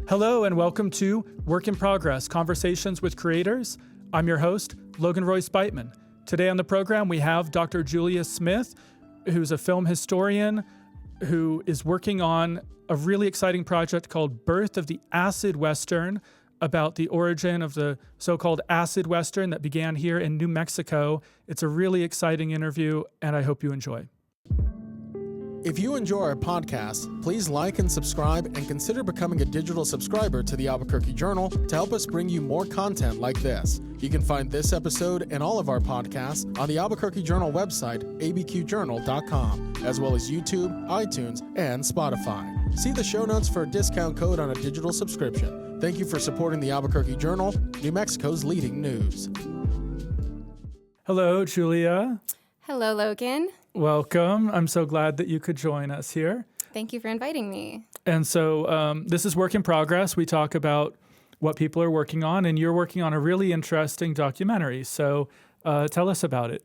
Hello and welcome to Work in Progress, Conversations with Creators. I'm your host, Logan Royce Beitman. Today on the program, we have Dr. Julia Smith, who's a film historian who is working on a really exciting project called Birth of the Acid Western, about the origin of the so-called acid Western that began here in New Mexico. It's a really exciting interview, and I hope you enjoy. If you enjoy our podcast, please like and subscribe and consider becoming a digital subscriber to the Albuquerque Journal to help us bring you more content like this. You can find this episode and all of our podcasts on the Albuquerque Journal website, abqjournal.com, as well as YouTube, iTunes, and Spotify. See the show notes for a discount code on a digital subscription. Thank you for supporting the Albuquerque Journal, New Mexico's leading news. Hello, Julia. Hello, Logan. Welcome. I'm so glad that you could join us here. Thank you for inviting me. And so this is Work in Progress. We talk about what people are working on, and you're working on a really interesting documentary. So tell us about it.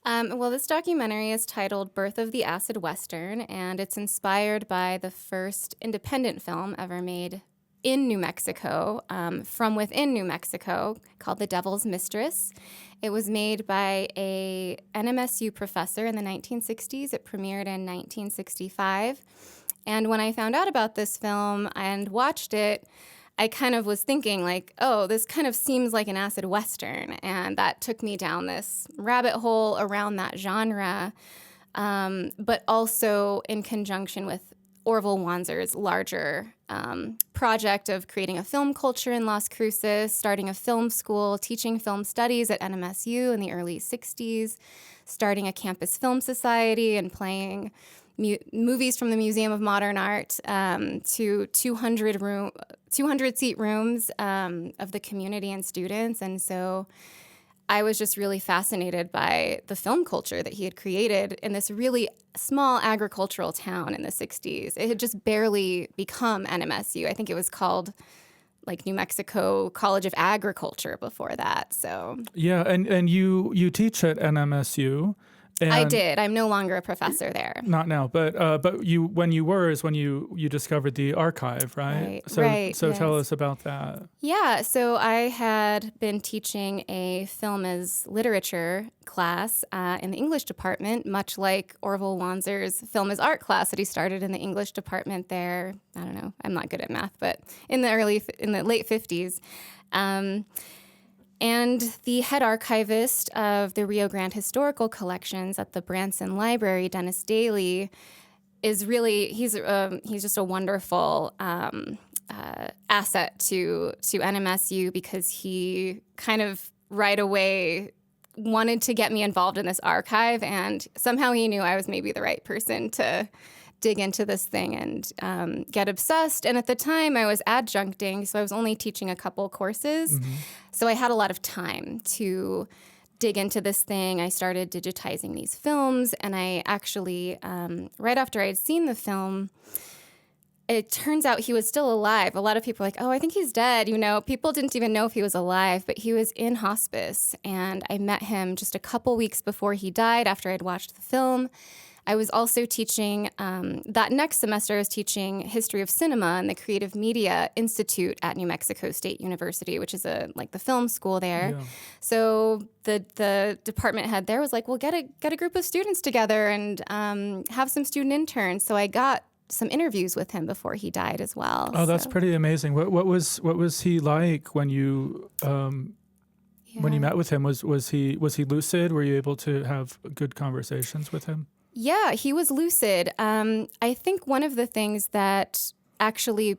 Well, this documentary is titled Birth of the Acid Western, and it's inspired by the first independent film ever made in New Mexico, from within New Mexico, called The Devil's Mistress. It was made by a NMSU professor in the 1960s. It premiered in 1965. And when I found out about this film and watched it, I kind of was thinking like, oh, this kind of seems like an acid Western. And that took me down this rabbit hole around that genre, but also in conjunction with Orville Wanzer's larger project of creating a film culture in Las Cruces, starting a film school, teaching film studies at NMSU in the early 60s, starting a campus film society and playing movies from the Museum of Modern Art to 200-seat rooms of the community and students. And so I was just really fascinated by the film culture that he had created in this really small agricultural town in the 60s. It had just barely become NMSU. I think it was called like New Mexico College of Agriculture before that. So yeah, and you teach at NMSU. And I did. I'm no longer a professor there. Not now, but you when you discovered the archive, right? Right. So yes. Tell us about that. Yeah. So I had been teaching a film as literature class in the English department, much like Orville Wanzer's film as art class that he started in the English department there. I don't know. I'm not good at math, but in the late 50s. And the head archivist of the Rio Grande Historical Collections at the Branson Library, Dennis Daly, is really, he's just a wonderful asset to NMSU because he kind of right away wanted to get me involved in this archive, and somehow he knew I was maybe the right person to dig into this thing and get obsessed. And at the time, I was adjuncting, so I was only teaching a couple courses. Mm-hmm. So I had a lot of time to dig into this thing. I started digitizing these films, and I actually, right after I had seen the film, it turns out he was still alive. A lot of people are like, oh, I think he's dead. You know, people didn't even know if he was alive, but he was in hospice. And I met him just a couple weeks before he died after I'd watched the film. I was also teaching, that next semester I was teaching history of cinema in the Creative Media Institute at New Mexico State University, which is like the film school there. Yeah. So the department head there was like, well, get a group of students together and have some student interns. So I got some interviews with him before he died as well. Oh, that's pretty amazing. What was he like when you when you met with him? Was he lucid? Were you able to have good conversations with him? Yeah, he was lucid. I think one of the things that actually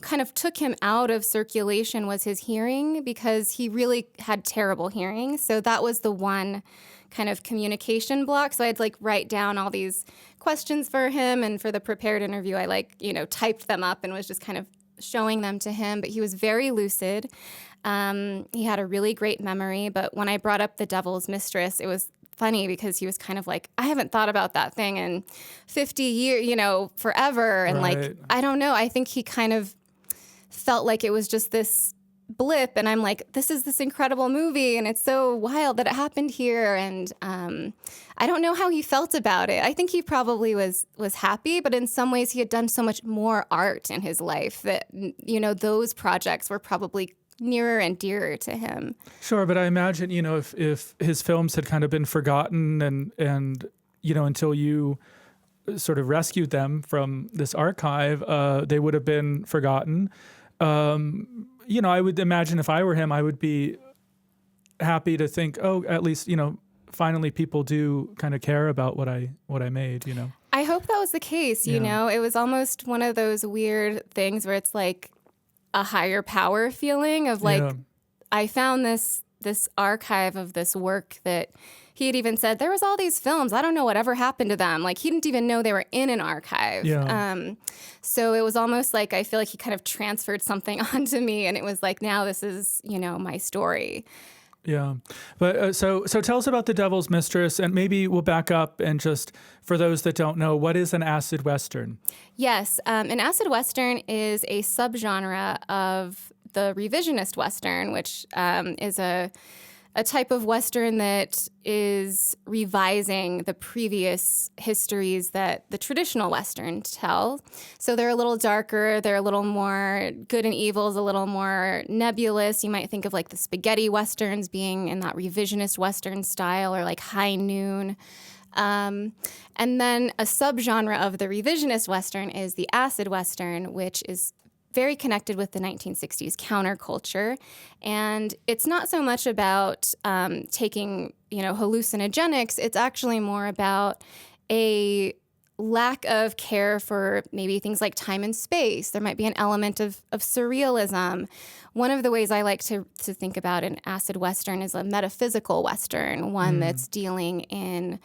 kind of took him out of circulation was his hearing, because he really had terrible hearing. So that was the one kind of communication block. So I'd like write down all these questions for him, and for the prepared interview, I typed them up and was just kind of showing them to him. But he was very lucid. He had a really great memory. But when I brought up The Devil's Mistress, it was funny because he was kind of like, I haven't thought about that thing in 50 years, forever. And right. I don't know. I think he kind of felt like it was just this blip, and I'm like, this is this incredible movie, and it's so wild that it happened here. And I don't know how he felt about it. I think he probably was happy, but in some ways he had done so much more art in his life that, those projects were probably nearer and dearer to him. Sure, but I imagine, if his films had kind of been forgotten and until you sort of rescued them from this archive, they would have been forgotten. I would imagine if I were him, I would be happy to think, oh, at least, finally people do kind of care about what I made, I hope that was the case. It was almost one of those weird things where it's like a higher power feeling of like, I found this archive of this work that he had even said there was all these films. I don't know whatever happened to them. Like he didn't even know they were in an archive. Yeah. So it was almost like I feel like he kind of transferred something onto me, and it was like, now this is my story. Yeah. But so tell us about The Devil's Mistress, and maybe we'll back up and just, for those that don't know, what is an acid Western? Yes. An acid Western is a subgenre of the revisionist Western, which is a type of Western that is revising the previous histories that the traditional Westerns tell. So they're a little darker, they're a little more good and evil is a little more nebulous. You might think of like the spaghetti Westerns being in that revisionist Western style, or like High Noon. And then a subgenre of the revisionist Western is the acid Western, which is very connected with the 1960s counterculture. And it's not so much about taking, hallucinogenics. It's actually more about a lack of care for maybe things like time and space. There might be an element of surrealism. One of the ways I like to think about an acid Western is a metaphysical Western, one that's dealing in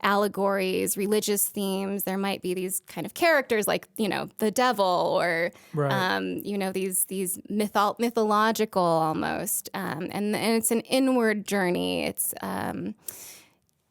allegories, religious themes. There might be these kind of characters like, the devil, or, right. These mythological almost. And it's an inward journey. It's, and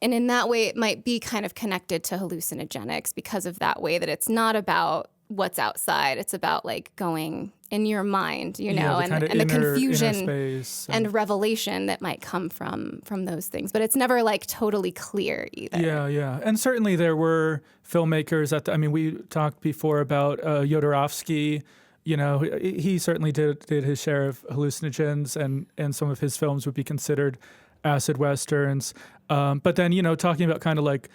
in that way, it might be kind of connected to hallucinogenics because of that way that it's not about what's outside. It's about like going in your mind, and the confusion space and revelation that might come from those things. But it's never like totally clear either. Yeah. And certainly there were filmmakers we talked before about Jodorowsky. He certainly did his share of hallucinogens, and some of his films would be considered acid Westerns. But then, talking about kind of like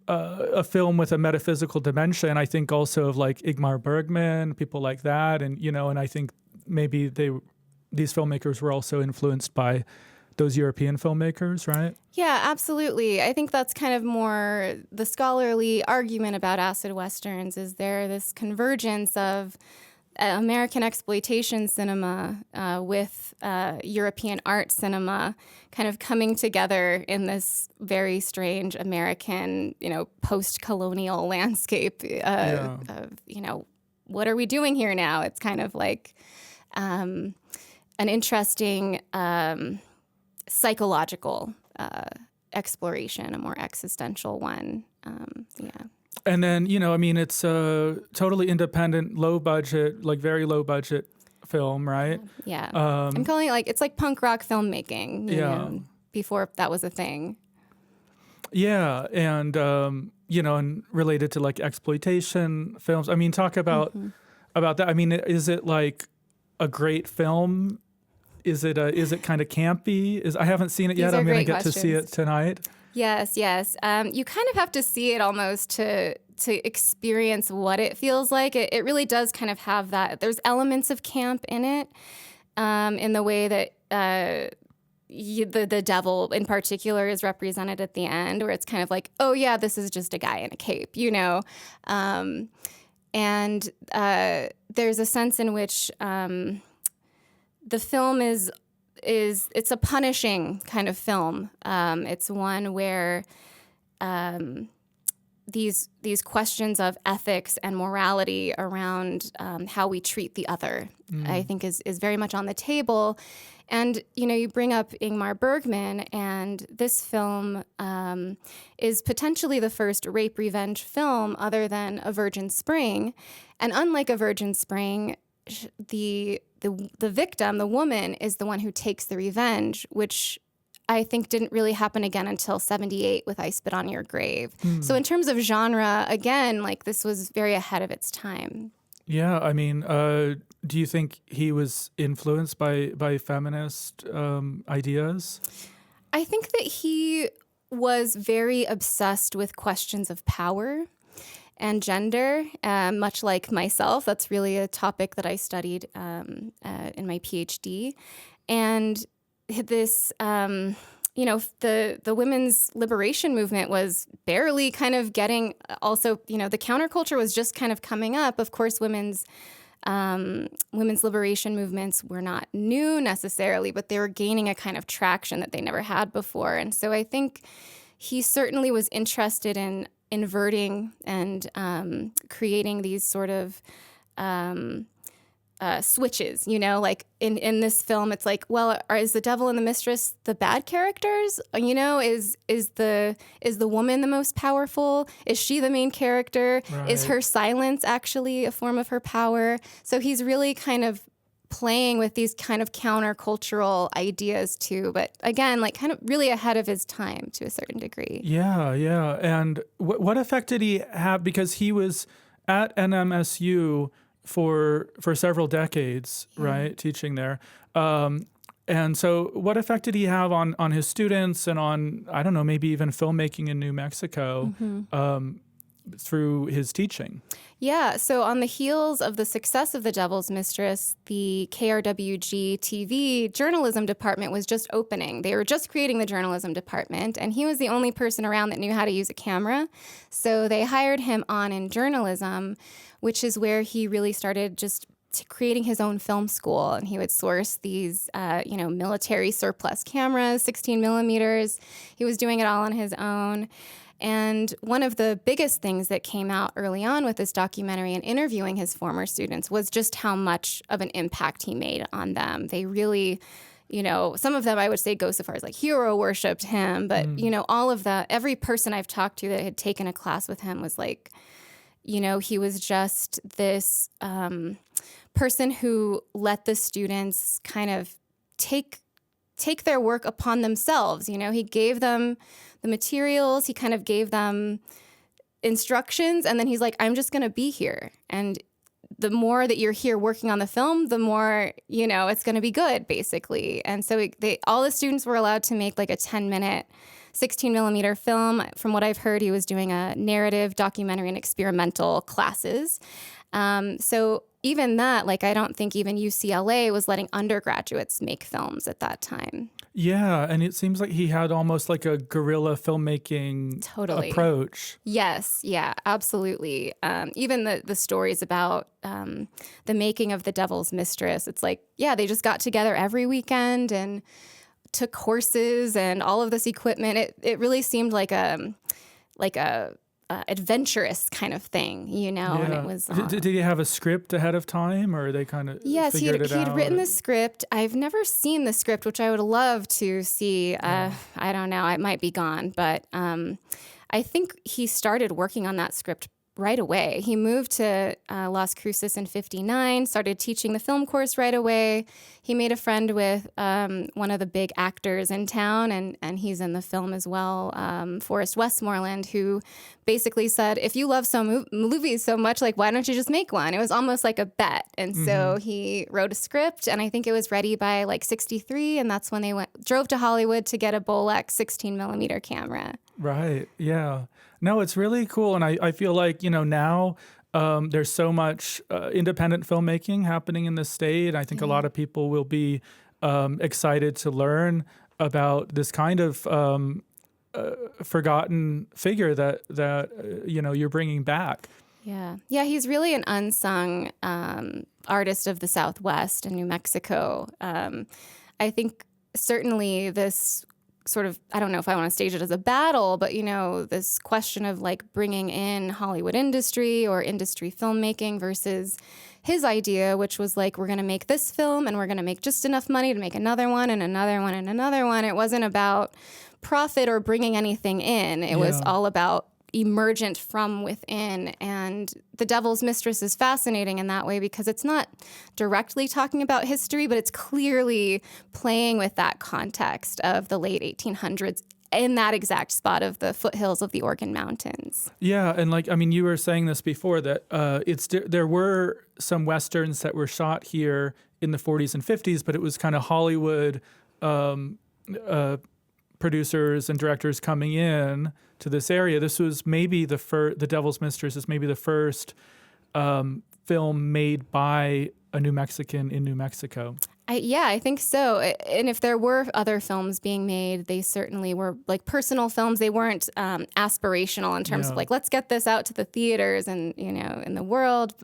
a film with a metaphysical dimension, I think also of like Ingmar Bergman, people like that. And, and I think maybe these filmmakers were also influenced by those European filmmakers, right? Yeah, absolutely. I think that's kind of more the scholarly argument about acid Westerns. Is there this convergence of American exploitation cinema with European art cinema kind of coming together in this very strange American, post-colonial landscape of, what are we doing here now? It's kind of like an interesting psychological exploration, a more existential one. And then, it's a totally independent, low budget, like very low budget film, right? Yeah. I'm calling it it's like punk rock filmmaking, before that was a thing. Yeah. And, and related to like exploitation films. Talk about that. Is it like a great film? Is it kind of campy? I haven't seen it yet. I'm going to get to see it tonight. Yes. You kind of have to see it almost to experience what it feels like. It really does kind of have that. There's elements of camp in it, in the way that the devil in particular is represented at the end, where it's kind of like, oh yeah, this is just a guy in a cape, and there's a sense in which the film is it's a punishing kind of film. It's one where these questions of ethics and morality around how we treat the other, I think is very much on the table. And, you bring up Ingmar Bergman, and this film is potentially the first rape revenge film other than A Virgin Spring. And unlike A Virgin Spring, the the victim, the woman, is the one who takes the revenge, which I think didn't really happen again until 1978 with I Spit on Your Grave. So in terms of genre, again, like this was very ahead of its time. Yeah, I mean, do you think he was influenced by feminist ideas? I think that he was very obsessed with questions of power and gender, much like myself. That's really a topic that I studied in my PhD. And this, the women's liberation movement was barely kind of getting, also, the counterculture was just kind of coming up. Of course, women's liberation movements were not new necessarily, but they were gaining a kind of traction that they never had before. And so I think he certainly was interested in inverting and creating these sort of switches, like in this film, it's like, well, is the devil and the mistress the bad characters? Is the woman the most powerful? Is she the main character? Right. Is her silence actually a form of her power? So he's really kind of playing with these kind of countercultural ideas too, but again, like kind of really ahead of his time to a certain degree. Yeah. And what effect did he have? Because he was at NMSU for several decades, right, teaching there. And so what effect did he have on his students and on, I don't know, maybe even filmmaking in New Mexico through his teaching? Yeah, so on the heels of the success of The Devil's Mistress, the KRWG TV journalism department was just opening. They were just creating the journalism department, and he was the only person around that knew how to use a camera. So they hired him on in journalism, which is where he really started just creating his own film school. And he would source these, military surplus cameras, 16 millimeters. He was doing it all on his own. And one of the biggest things that came out early on with this documentary and interviewing his former students was just how much of an impact he made on them. They really, some of them I would say go so far as like hero worshipped him, but, all of every person I've talked to that had taken a class with him was like, he was just this person who let the students kind of take their work upon themselves. He gave them the materials, he kind of gave them instructions, and then he's like, I'm just going to be here. And the more that you're here working on the film, the more, it's going to be good, basically. And so all the students were allowed to make like a 10-minute 16 millimeter film. From what I've heard, he was doing a narrative, documentary, and experimental classes. So even that, like, I don't think even UCLA was letting undergraduates make films at that time. Yeah, and it seems like he had almost like a guerrilla filmmaking approach. Yes, yeah, absolutely. Even the stories about the making of The Devil's Mistress, it's like, yeah, they just got together every weekend and took courses and all of this equipment. It really seemed like a adventurous kind of thing, Yeah. And it was. Did he have a script ahead of time, or they kind of figured it out? Yes, he'd written the script. I've never seen the script, which I would love to see. I don't know. It might be gone, but I think he started working on that script right away. He moved to Las Cruces in 1959, started teaching the film course right away. He made a friend with one of the big actors in town, and he's in the film as well, Forrest Westmoreland, who basically said, if you love some movies so much, like, why don't you just make one? It was almost like a bet. And so he wrote a script, and I think it was ready by like 1963, and that's when they drove to Hollywood to get a Bolex 16 millimeter camera. Right, yeah. No, it's really cool. And I feel like, now there's so much independent filmmaking happening in the state. I think a lot of people will be excited to learn about this kind of forgotten figure that you're bringing back. Yeah. Yeah, he's really an unsung artist of the Southwest and New Mexico. I think certainly this sort of, I don't know if I want to stage it as a battle, but, this question of like bringing in Hollywood industry or industry filmmaking versus his idea, which was like, we're going to make this film and we're going to make just enough money to make another one and another one and another one. It wasn't about profit or bringing anything in. It was all about, emergent from within. And The Devil's Mistress is fascinating in that way because it's not directly talking about history, but it's clearly playing with that context of the late 1800s in that exact spot of the foothills of the Organ Mountains. Yeah, and like, I mean, you were saying this before, that there were some Westerns that were shot here in the 40s and 50s, but it was kind of Hollywood producers and directors coming in to this area. This was maybe The Devil's Mistress is maybe the first film made by a New Mexican in New Mexico. I think so. And if there were other films being made, they certainly were like personal films. They weren't aspirational in terms of like, let's get this out to the theaters and, in the world.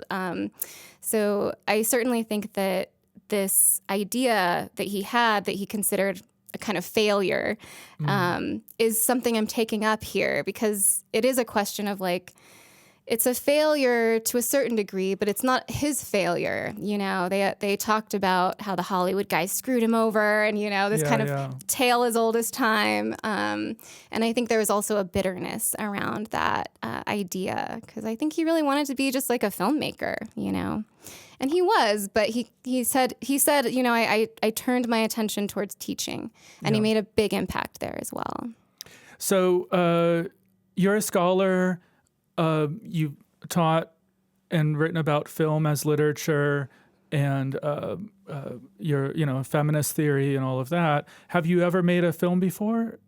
So I certainly think that this idea that he had, that he considered a kind of failure, is something I'm taking up here, because it is a question of like, it's a failure to a certain degree, but it's not his failure. They talked about how the Hollywood guys screwed him over, and this kind of tale as old as time. And I think there was also a bitterness around that idea, because I think he really wanted to be just like a filmmaker, And he was, but he said, I turned my attention towards teaching, and he made a big impact there as well. So you're a scholar. You've taught and written about film as literature, and your feminist theory and all of that. Have you ever made a film before?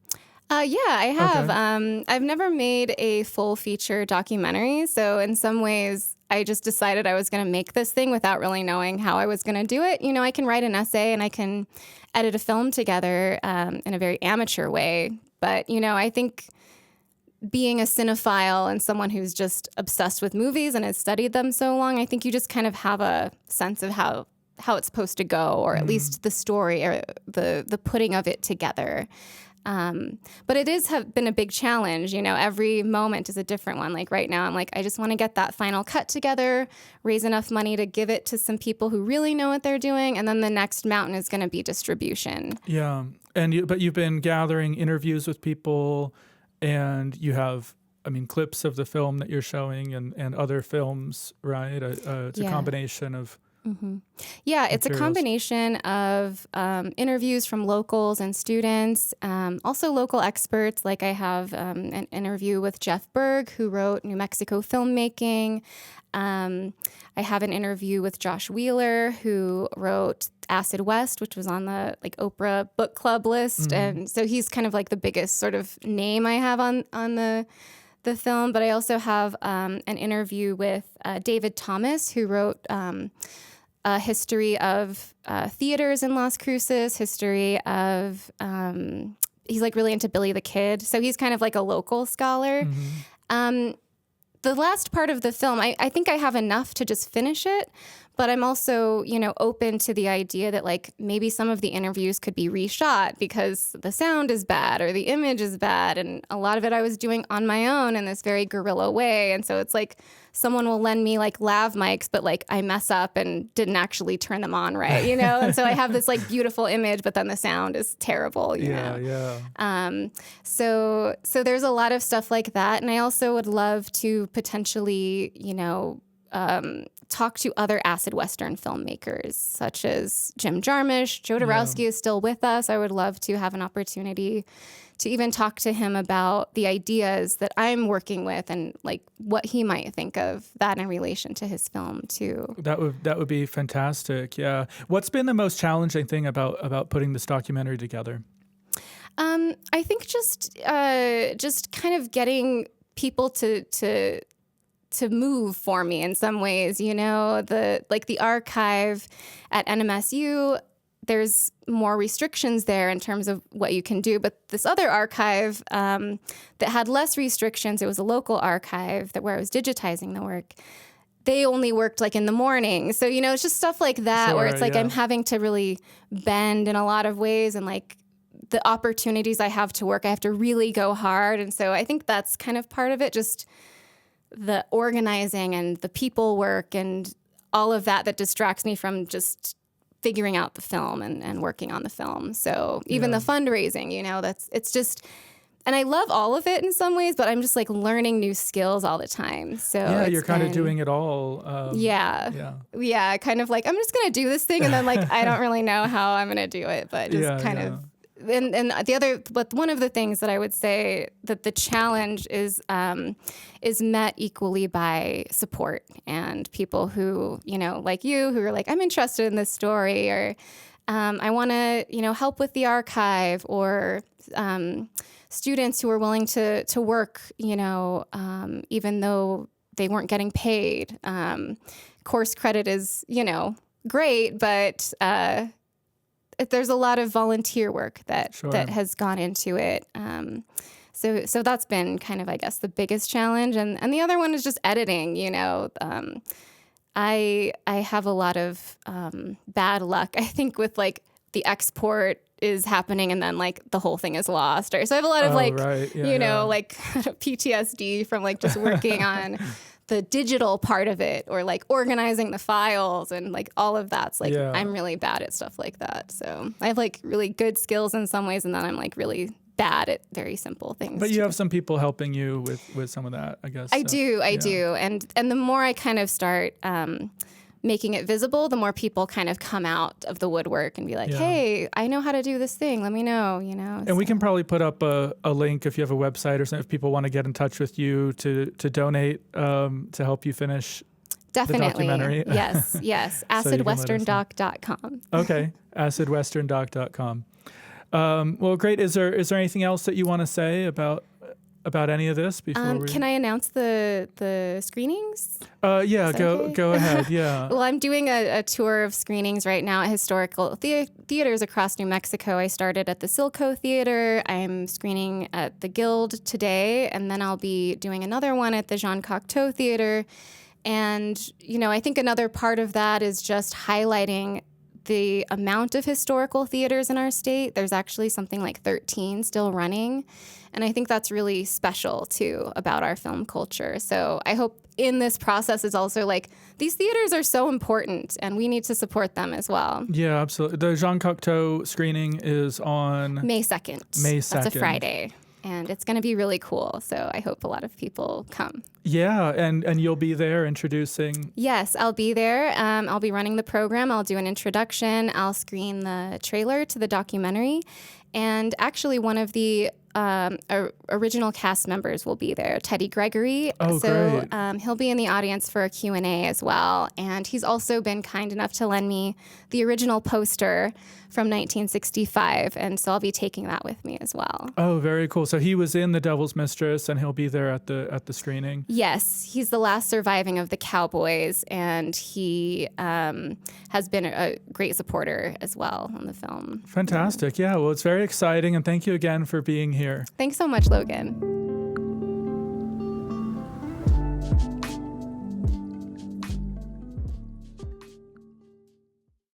Yeah, I have. Okay. I've never made a full feature documentary. So in some ways, I just decided I was going to make this thing without really knowing how I was going to do it. I can write an essay and I can edit a film together in a very amateur way. But, I think being a cinephile and someone who's just obsessed with movies and has studied them so long, I think you just kind of have a sense of how it's supposed to go, or at least the story or the putting of it together. But it have been a big challenge. Every moment is a different one. Like right now, I'm like, I just want to get that final cut together, raise enough money to give it to some people who really know what they're doing. And then the next mountain is going to be distribution. Yeah. But you've been gathering interviews with people, and you have, clips of the film that you're showing and other films, right? It's a combination of... Mm-hmm. Yeah, it's materials. A combination of interviews from locals and students, also local experts. Like I have an interview with Jeff Berg, who wrote New Mexico Filmmaking. I have an interview with Josh Wheeler, who wrote Acid West, which was on the Oprah book club list. And so he's kind of like the biggest sort of name I have on the film. But I also have an interview with David Thomas, who wrote a history of theaters in Las Cruces, history of, he's really into Billy the Kid. So he's kind of like a local scholar. The last part of the film, I think I have enough to just finish it, but I'm also, open to the idea that maybe some of the interviews could be reshot because the sound is bad or the image is bad. And a lot of it I was doing on my own in this very guerrilla way. And so it's someone will lend me lav mics, but I mess up and didn't actually turn them on right, And so I have this beautiful image, but then the sound is terrible, you know? So there's a lot of stuff like that. And I also would love to potentially, talk to other acid Western filmmakers, such as Jim Jarmusch. Jodorowsky is still with us. I would love to have an opportunity to even talk to him about the ideas that I'm working with and what he might think of that in relation to his film too. That would be fantastic. Yeah. What's been the most challenging thing about putting this documentary together? I think just kind of getting people to move for me in some ways, the archive at NMSU, there's more restrictions there in terms of what you can do. But this other archive that had less restrictions, it was a local archive where I was digitizing the work. They only worked in the morning. So, it's just stuff like that where it's I'm having to really bend in a lot of ways, and the opportunities I have to work, I have to really go hard. And so I think that's kind of part of it, just the organizing and the people work and all of that distracts me from just figuring out the film and working on the film. So even the fundraising, and I love all of it in some ways, but I'm just like learning new skills all the time. So yeah, you're kind of doing it all. Yeah. Kind of like, I'm just going to do this thing. And then like, I don't really know how I'm going to do it, but just of. And but one of the things that I would say that the challenge is met equally by support and people who, like you, who are like, I'm interested in this story, or I want to, help with the archive, or students who are willing to work, even though they weren't getting paid. Course credit is, great, but there's a lot of volunteer work that has gone into it. So that's been kind of, I guess, the biggest challenge. And the other one is just editing, I have a lot of bad luck, I think, with like the export is happening and then like the whole thing is lost. So I have a lot of like PTSD from like just working on the digital part of it, or like organizing the files and like all of that's like, I'm really bad at stuff like that. So I have like really good skills in some ways, and then I'm like really bad at very simple things. But you have some people helping you with some of that, I guess. I do. And the more I kind of start making it visible, the more people kind of come out of the woodwork and be like, hey, I know how to do this thing. Let me know, And we can probably put up a link if you have a website or something, if people want to get in touch with you to donate to help you finish the documentary. Yes. acidwesterndoc.com. Okay, acidwesterndoc.com. Well, great. Is there anything else that you want to say about any of this before Can I announce the screenings? Go ahead. Yeah. Well, I'm doing a tour of screenings right now at historical theaters across New Mexico. I started at the Silco Theater. I'm screening at the Guild today, and then I'll be doing another one at the Jean Cocteau Theater. And, I think another part of that is just highlighting the amount of historical theaters in our state. There's actually something like 13 still running. And I think that's really special, too, about our film culture. So I hope in this process is also like, these theaters are so important, and we need to support them as well. Yeah, absolutely. The Jean Cocteau screening is on May 2nd. That's a Friday. And it's going to be really cool. So I hope a lot of people come. Yeah, and you'll be there introducing. Yes, I'll be there. I'll be running the program. I'll do an introduction. I'll screen the trailer to the documentary. And actually, one of the original cast members will be there, Teddy Gregory. Oh, so great. He'll be in the audience for a Q&A as well. And he's also been kind enough to lend me the original poster from 1965. And so I'll be taking that with me as well. Oh, very cool. So he was in The Devil's Mistress, and he'll be there at the screening. Yes, he's the last surviving of the Cowboys, and he has been a great supporter as well on the film. Fantastic. Yeah, well, it's very exciting, and thank you again for being here. Thanks so much, Logan.